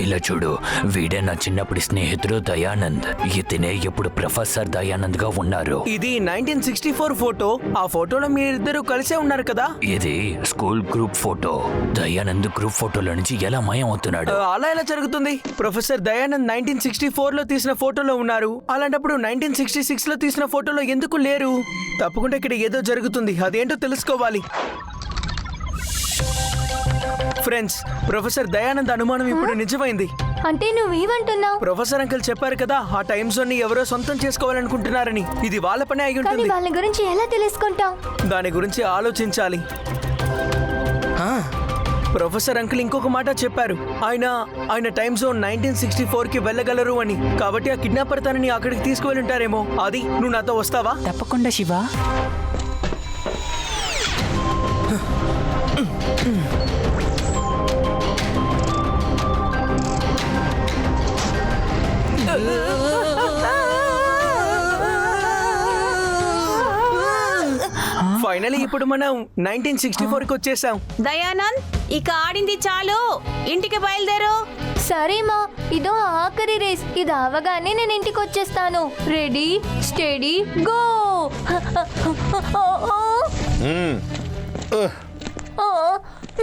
ఇలా చూడు. వీడే నా చిన్నప్పటి స్నేహితుడు దయానంద్. ఇతనే ఇప్పుడు ప్రొఫెసర్ దయానంద్ గా ఉన్నారు. ఇది 1964 ఫోటో. ఆ ఫోటోలో మీరిద్దరు కలిసే ఉన్నారు కదా? ఇది school group photo. Dayanand group ఫోటోలో నుంచి ఎలా మాయం అవుతున్నాడు? అలా ఎలా జరుగుతుంది? ప్రొఫెసర్ దయానంద్ 1964 లో తీసిన ఫోటోలో ఉన్నారు. అలాంటప్పుడు 1966 లో తీసిన ఫోటోలో ఎందుకు లేరు? తప్పకుండా ఇక్కడ ఏదో జరుగుతుంది. అదేంటో తెలుసుకోవాలి. ఫ్రెండ్స్, ప్రొఫెసర్ దయానంద్ అనుమానం ఇప్పుడు నిజమైంది. అంటే నువ్వేమంటున్నావు? ప్రొఫెసర్ అంకుల్ చెప్పారు కదా, ఆ టైం జోన్ ని ఎవరో సొంతం చేసుకోవాలనుకుంటున్నారని. ఇది వాళ్ళ పనే అయి కానీ ఉంటుంది. వాళ్ళ గురించి ఎలా తెలుసుకుంటావు? దాని గురించి ఆలోచించాలి. ప్రొఫెసర్ అంకుల్ ఇంకొక మాట చెప్పారు. ఆయన టైం జోన్ 1964 కి వెళ్ళగలరు అని. కాబట్టి ఆ కిడ్నాపర్ తనని అక్కడికి తీసుకువెళ్ళి ఉంటారేమో. అది నువ్వు నాతో వస్తావా? తప్పకుండా శివ. ఫైనలీ ఇప్పుడు మనం 1964 కి వచ్చేసాం. దయానంద్, ఇక ఆడింది చాలు, ఇంటికి బయలుదేరు. సరే మా, ఇదో ఆఖరి రేస్. ఇది అవగానే నేను ఇంటికి వచ్చేస్తాను. Ready, study, go.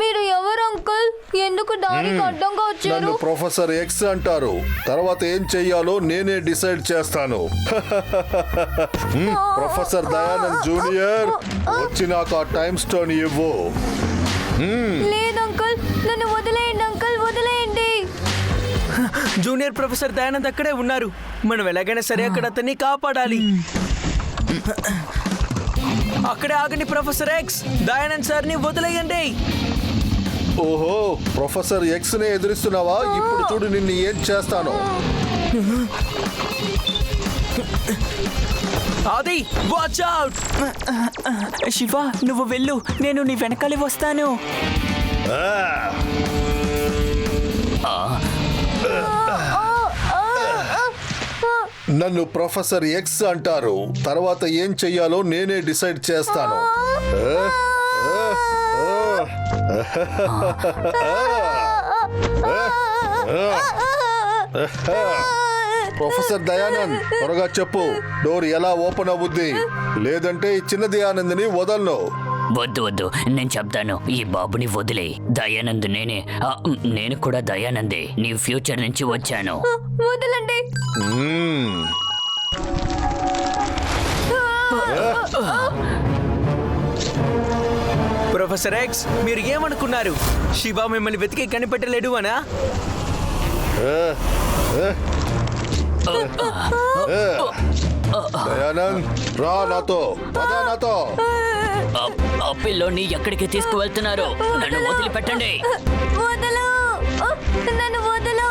మీరు ఎవరు అంకుల్? ఎందుకు దానికి అడ్డంగా వచ్చారు? నన్ను ప్రొఫెసర్ ఎక్స్ అంటారు. తర్వాత ఏం చెయ్యాలో నేనే డిసైడ్ చేస్తాను. ప్రొఫెసర్ దయానంద్ జూనియర్, వచ్చి నాకు ఆ టైమ్ స్టోన్ ఇవ్వు. లేదు అంకుల్, నన్ను వదిలేయండి అంకుల్, వదిలేయండి. జూనియర్ ప్రొఫెసర్ దయానంద్ అక్కడే ఉన్నారు. మనం ఎలాగైనా సరే అక్కడ అతన్ని కాపాడాలి. అక్కడే ఆగండి ప్రొఫెసర్ ఎక్స్. దయానంద్ సార్ ని వదిలేయండి. ఓహో, ప్రొఫెసర్ ఎక్స్ నే ఎదురిస్తున్నావా? ఇప్పుడు చూడు నిన్ను ఏం చేస్తాను. ఆది, వాచ్ అవుట్. శివ, నువ్వు వెళ్ళు, నేను నీ వెనకాలే వస్తాను. నన్ను ప్రొఫెసర్ ఎక్స్ అంటారు. తర్వాత ఏం చెయ్యాలో నేనే డిసైడ్ చేస్తాను. ప్రొఫెసర్ దయానంద్, త్వరగా చెప్పు, డోర్ ఎలా ఓపెన్ అవుద్ది? లేదంటే ఈ చిన్న దయానంద్ని వదలను. వద్దు వద్దు, నేను చెప్తాను. ఈ బాబుని వదిలే. దయానంద్ నేనే. నేను కూడా దయానందే. నీ ఫ్యూచర్ నుంచి వచ్చాను. వదలండి. ప్రొఫెసర్ ఎక్స్, మీరు ఏమనుకున్నారు? శివ మిమ్మల్ని వెతికి కనిపెట్టలేడు అనా? దయానంద్, రా నాతో, పద నాతో. ఆ పిల్లోని ఎక్కడికి తీసుకువెళ్తున్నారు? నన్ను వదిలిపెట్టండి. వదలు, నన్ను వదలు,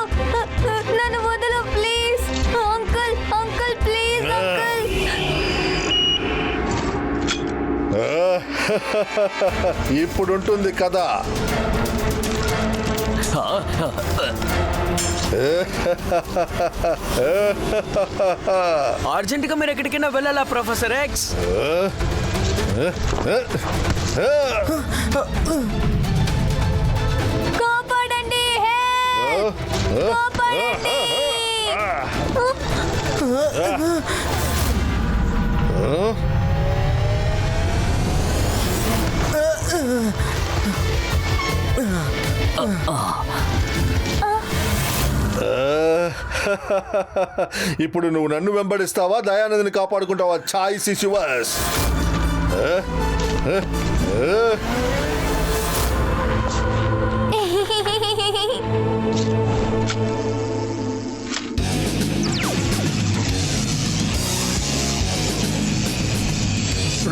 నన్ను వదలు please. Uncle, uncle please uncle. ఇప్పుడుంటుంది కదా. అర్జెంటుగా మీరు ఎక్కడికైనా వెళ్ళాలా ప్రొఫెసర్ ఎక్స్? కాపాడండి, కాపాడండి. ఇప్పుడు నువ్వు నన్ను వెంబడిస్తావా, దయానందని కాపాడుకుంటావా? Choice is yours.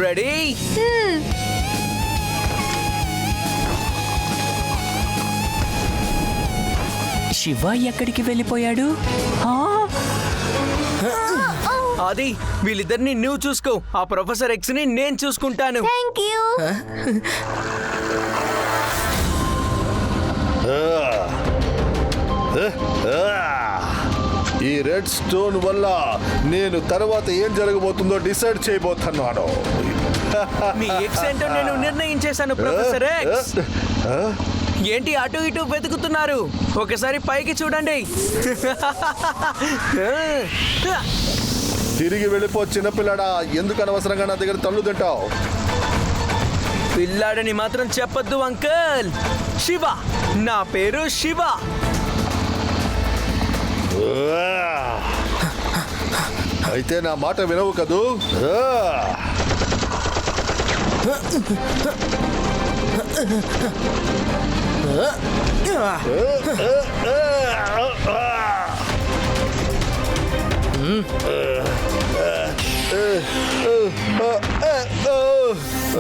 Ready? Shiva ఎక్కడికి వెళ్ళిపోయాడు? అది వీళ్ళిద్దరిని నువ్వు చూసుకో. ఆ ప్రొఫెసర్ ఎక్స్ ని నేను చూసుకుంటాను. Thank you. ఈ రెడ్ స్టోన్ వల్ల నేను తర్వాత ఏం జరగబోతుందో డిసైడ్ చేయబోతున్నాను. మీ ఎక్స్ ఏంటో నేను నిర్ణయించేశాను ప్రొఫెసర్ ఎక్స్. ఏంటి అటు ఇటు వెతుకుతున్నారు? ఒకసారి పైకి చూడండి. తిరిగి వెళ్ళిపో చిన్నపిల్లాడా. ఎందుకు అనవసరంగా నా దగ్గర తల్లు తింటావు? పిల్లాడని మాత్రం చెప్పొద్దు అంకుల్. శివ, నా పేరు శివ. అయితే నా మాట వినవు కదూ?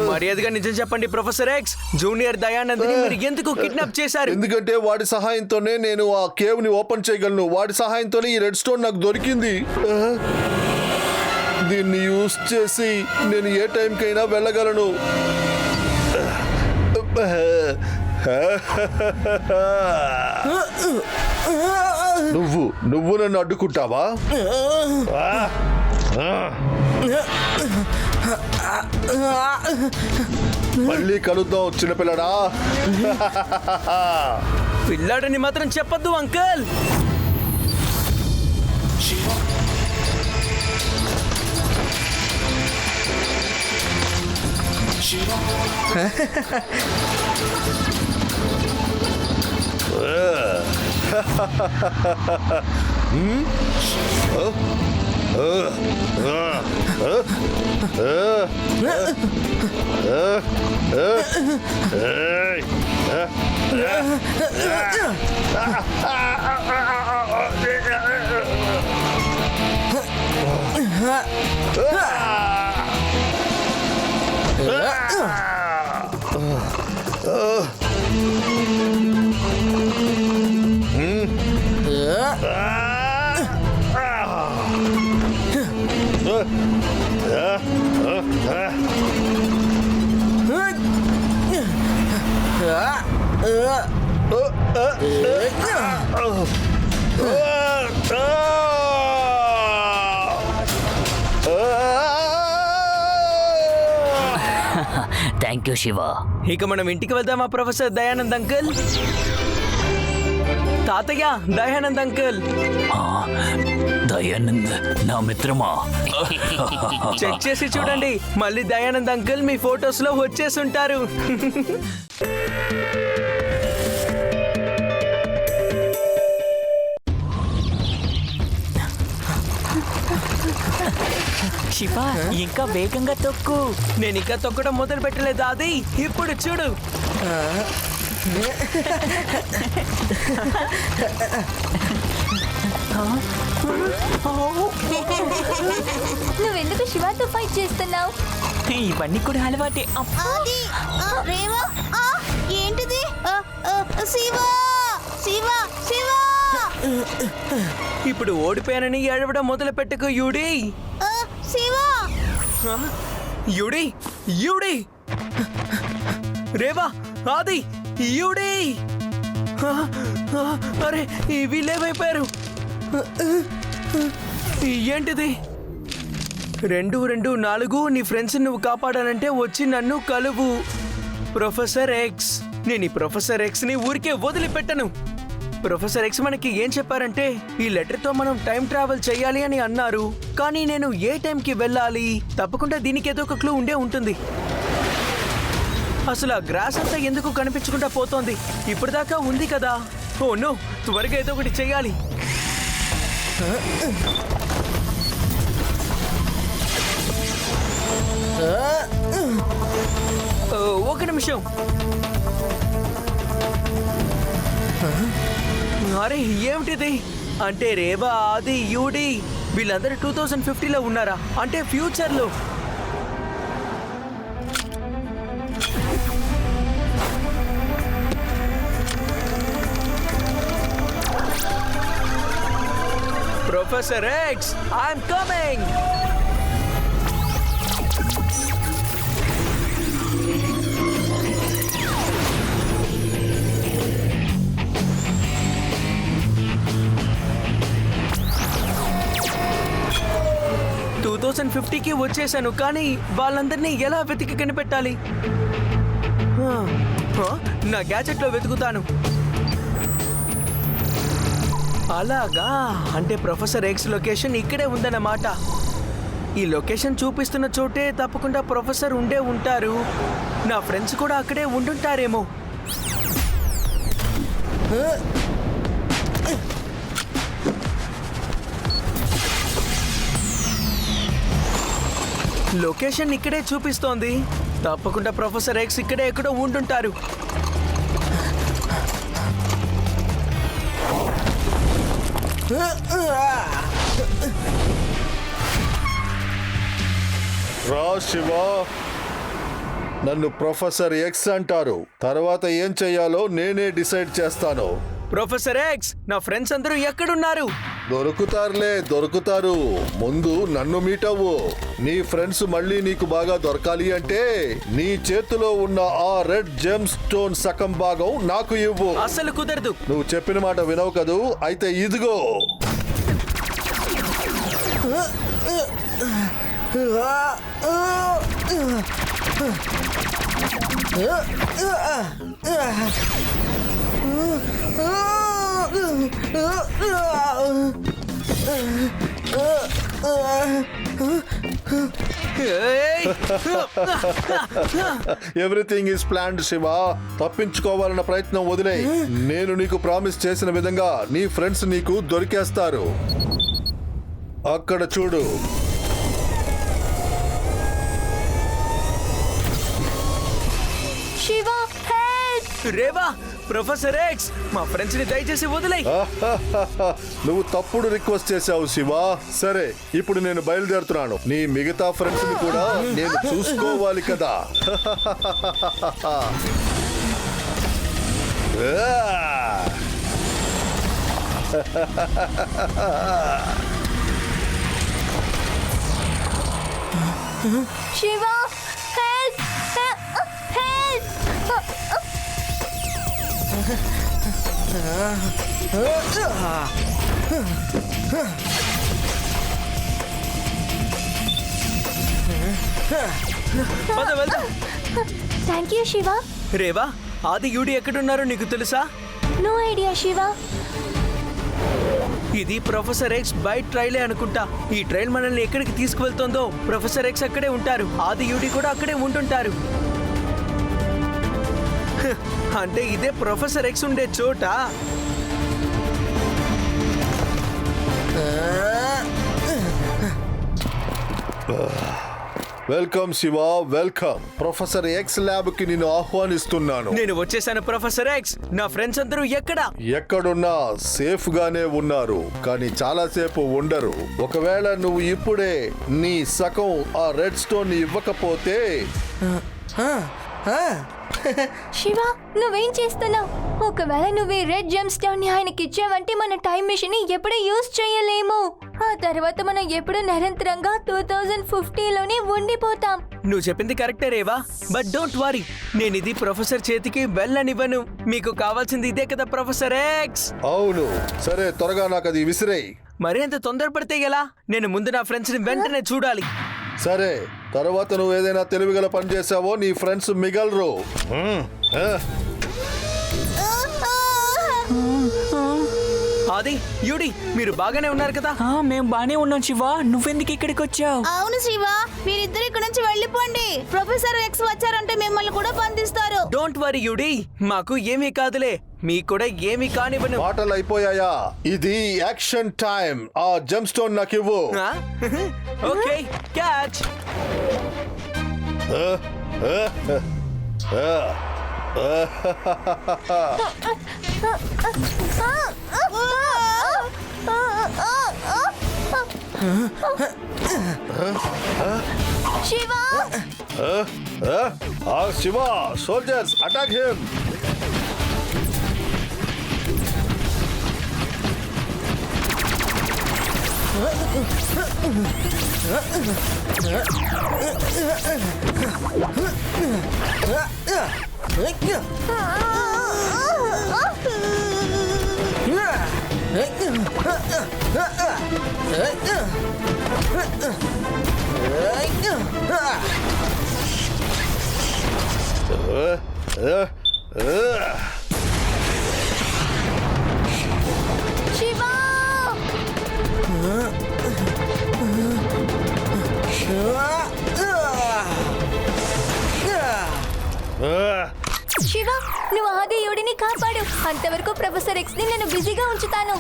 మర్యాదగా నిజం చెప్పండి ప్రొఫెసర్ ఎక్స్. జూనియర్ దయానంద్ని మీరు ఎందుకు కిడ్నాప్ చేశారు? ఎందుకంటే వాడి సహాయంతోనే నేను ఆ కేవ్ ని ఓపెన్ చేయగలను. వాడి సహాయంతోనే ఈ రెడ్ స్టోన్ నాకు దొరికింది. దీన్ని యూజ్ చేసి నేను ఏ టైంకైనా వెళ్ళగలను. నువ్వు నన్ను అడ్డుకుంటావా? మళ్ళీ కలుద్దాం చిన్నపిల్లడా. పిల్లాడని మాత్రం చెప్పొద్దు అంకల్. Thank you Shiva. ఇక మనం ఇంటికి వెళ్దామా ప్రొఫెసర్ దయానంద్ అంకుల్? తాతయ్య, దయానంద్ అంకుల్. దయానంద్ నా మిత్రమా? చెక్ చేసి చూడండి, మళ్ళీ దయానంద్ అంకుల్ మీ ఫొటోస్ లో వచ్చేసి ఉంటారు. శివ, ఇంకా వేగంగా తొక్కు. నేను ఇంకా తొక్కడం మొదలు పెట్టలేదు అది. ఇప్పుడు చూడు. నువ్వెందుకు శివాతో ఫైట్ చేస్తున్నావు? ఇవన్నీ కూడా అలవాటే. రేవా, ఏంటిది? శివా, శివా, శివా. ఇప్పుడు ఓడిపోయానని ఏడవడం మొదలు పెట్టుకో యూడి. శివా, యూడి, యూడి, రేవా, ఆది, యూడి. అరే, వీళ్ళేమైపోయారు? ఏంటిది? 2-2-4 నీ ఫ్రెండ్స్ నువ్వు కాపాడానంటే వచ్చి నన్ను కలువు. Professor X. నేను ఈ ప్రొఫెసర్ ఎక్స్ ని ఊరికే వదిలిపెట్టను. ప్రొఫెసర్ ఎక్స్ మనకి ఏం చెప్పారంటే ఈ లెటర్ తో మనం టైం ట్రావెల్ చేయాలి అని అన్నారు. కానీ నేను ఏ టైంకి వెళ్ళాలి? తప్పకుండా దీనికి ఏదో ఒక క్లూ ఉండే ఉంటుంది. అసలు ఆ గ్రాస్ అంతా ఎందుకు కనిపించకుండా పోతోంది? ఇప్పటిదాకా ఉంది కదా. ఓ నో, త్వరగా ఏదో ఒకటి చెయ్యాలి. ఒక నిమిషం. అరే, ఏమిటిది? అంటే రేవా, ఆది, యూడి వీళ్ళందరూ 2050లో ఉన్నారా? అంటే ఫ్యూచర్లో. Professor X, I'm coming! కి వచ్చేసాను, కానీ వాళ్ళందరినీ ఎలా వెతికి కనిపెట్టాలి? నా గ్యాజెట్లో వెతుకుతాను. అలాగా, అంటే ప్రొఫెసర్ ఎక్స్ లొకేషన్ ఇక్కడే ఉందన్నమాట. ఈ లొకేషన్ చూపిస్తున్న చోటే తప్పకుండా ప్రొఫెసర్ ఉండే ఉంటారు. నా ఫ్రెండ్స్ కూడా అక్కడే ఉండుంటారేమో. లొకేషన్ ఇక్కడే చూపిస్తోంది. తప్పకుండా ప్రొఫెసర్ ఎక్స్ ఇక్కడే ఎక్కడో ఉండుంటారు. రా శివ, నన్ను ప్రొఫెసర్ ఎక్స్ అంటారు. తర్వాత ఏం చెయ్యాలో నేనే డిసైడ్ చేస్తాను. ప్రొఫెసర్ ఎక్స్, నా ఫ్రెండ్స్ అందరూ ఎక్కడున్నారు? దొరుకుతారు. ముందు నన్ను మీట్ అవ్వు. నీ ఫ్రెండ్స్ మళ్ళీ నీకు బాగా దొరకాలి అంటే నీ చేతిలో ఉన్న ఆ రెడ్ జెమ్ స్టోన్ సగం భాగం నాకు ఇవ్వు. అసలు కుదరదు. నువ్వు చెప్పిన మాట వినవు కదూ? అయితే ఇదిగో. Everything is planned Shiva. తప్పించుకోవాలన్న ప్రయత్నం వదిలే. నేను నీకు ప్రామిస్ చేసిన విధంగా నీ ఫ్రెండ్స్ నీకు దొరికేస్తారు. అక్కడ చూడు. Shiva, help! Reva, professor X, మా ఫ్రెండ్స్ ని దయచేసి వదిలేయ్. నువ్వు తప్పుడు రిక్వెస్ట్ చేశావు శివ. సరే, ఇప్పుడు నేను బయలుదేరుతున్నాను. నీ మిగతా ఫ్రెండ్స్ ని కూడా నేను చూసుకోవాలి కదా. శివ, హెల్ప్! హెల్ప్! పద వెళ్దాం. Thank you Shiva. Rewa, Aadi UD ఎక్కడున్నారో నీకు తెలుసా? No idea Shiva. ఇది ప్రొఫెసర్ ఎక్స్ బైట్ ట్రైలే అనుకుంటా. ఈ ట్రైల్ మనల్ని ఎక్కడికి తీసుకువెళ్తుందో ప్రొఫెసర్ ఎక్స్ అక్కడే ఉంటారు. ఆది యూడి కూడా అక్కడే ఉంటుంటారు. అంటే ఇదే ప్రొఫెసర్ ఎక్స్ ఉండే చోట. Welcome Shiva, welcome. Professor X lab కి నేను ఆహ్వానిస్తున్నాను. నేను వచ్చేసాను ప్రొఫెసర్ ఎక్స్. నా ఫ్రెండ్స్ అందరూ ఎక్కడున్నా సేఫ్ గానే ఉన్నారు, కానీ చాలా సేపు ఉండరు. ఒకవేళ నువ్వు ఇప్పుడే నీ సగం ఆ రెడ్ స్టోన్ ఇవ్వకపోతే. శివ, నువ్వేం చేస్తున్నావు? ఒకవేళ నువ్వు ఈ రెడ్ జెమ్ స్టోన్ ని ఆయనకి ఇచ్చావంటే మన టైం మిషన్ ని ఎప్పుడూ యూజ్ చేయలేము. ఆ తర్వాత మనం ఎప్పుడు నిరంతరంగా 2050లోనే ఉండిపోతాం. నువ్వు చెప్పింది కరెక్టే రేవా, బట్ డోంట్ వరీ. నేను ఇది ప్రొఫెసర్ చేతికి వెళ్ళనివ్వను. మీకు కావాల్సింది ఇదే కదా ప్రొఫెసర్ ఎక్స్? అవును. సరే, త్వరగా నాకు అది విసిరేయ్. మరి అంత తొందరపడితే ఎలా? నేను ముందు నా ఫ్రెండ్స్ ని వెంటనే చూడాలి. సరే, తర్వాత నువ్వు ఏదైనా తెలివిగల పని చేసావో నీ ఫ్రెండ్స్ మిగలరు. ఆది, యూడి, మీరు బాగానే ఉన్నారు కదా? మేము బానే ఉన్నాం శివ. నువ్వెందుకు ఇక్కడికి వచ్చావు? అవును శివ, మీరిద్దరు ఇక్కడ నుంచి వెళ్ళిపోండి. ప్రొఫెసర్ ఎక్స్ వచ్చారంటే మిమ్మల్ని కూడా బంధిస్తారు. డోంట్ వరీ యూడి, మాకు ఏమీ కాదులే. మీకు కూడా ఏమీ కానివ్వను. మాటలు అయిపోయాయా? ఇది యాక్షన్ టైం. ఆ జెమ్ స్టోన్ నాకు ఇవ్వు. Okay, catch. Shiva! Shiva, soldiers attack him. Shiva! Shiva, నువ్వు ఆది యూడిని కాపాడు. అంతవరకు ప్రొఫెసర్ ఎక్స్ ని నేను బిజీగా ఉంచుతాను.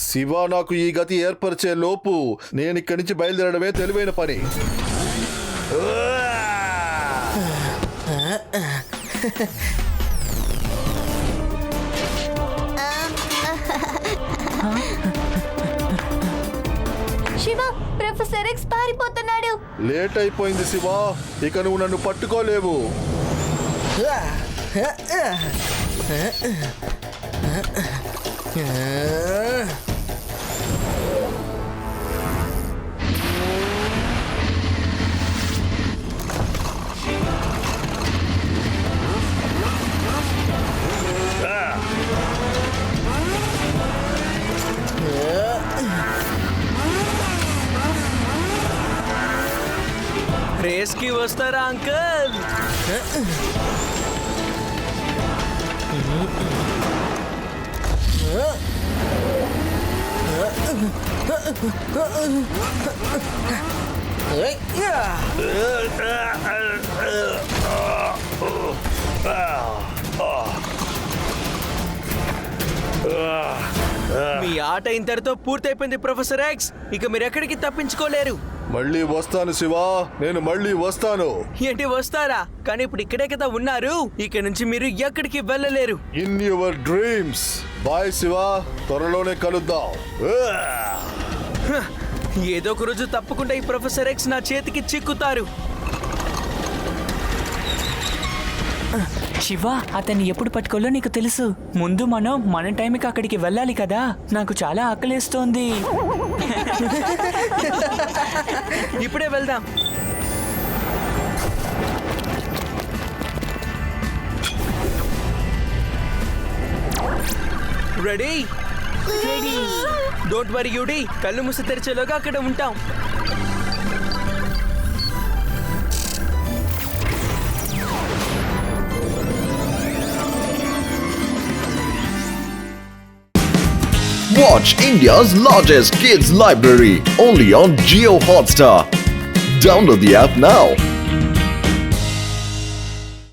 శివ నాకు ఈ గతి ఏర్పరిచే లోపు నేను ఇక్కడి నుంచి బయలుదేరడమే తెలివైన పని. శివ ప్రొఫెసర్ ఎక్స్ పారిపోతున్నాడు. లేట్ అయిపోయింది శివ, ఇక నువ్వు నన్ను పట్టుకోలేవు. రేస్ కి వస్తారా అంకుల్? మీ ఆట ఇంతటితో పూర్తయిపోయింది ప్రొఫెసర్ ఎక్స్. ఇక మీరు ఎక్కడికి తప్పించుకోలేరు. మళ్ళీ వస్తాను శివ, నేను మళ్ళీ వస్తాను. ఏంటి వస్తారా? కానీ ఇప్పుడు ఇక్కడే కదా ఉన్నారు. ఇక నుంచి మీరు ఎక్కడికి వెళ్ళలేరు. In your dreams. Bye Shiva, త్వరలోనే కలుద్దాం. ఏదో ఒక రోజు తప్పకుండా ఈ ప్రొఫెసర్ ఎక్స్ నా చేతికి చిక్కుతారు. శివ, అతన్ని ఎప్పుడు పట్టుకోవాలో నీకు తెలుసు. ముందు మన టైంకి అక్కడికి వెళ్ళాలి కదా. నాకు చాలా ఆకలేస్తోంది. ఇప్పుడే వెళ్దాం. రెడీ? డోంట్ వరీ యూడి, కళ్ళు మూసి తెరిచేలోగా అక్కడ ఉంటాం. Watch India's largest kids library only on Jio Hotstar. Download the app now.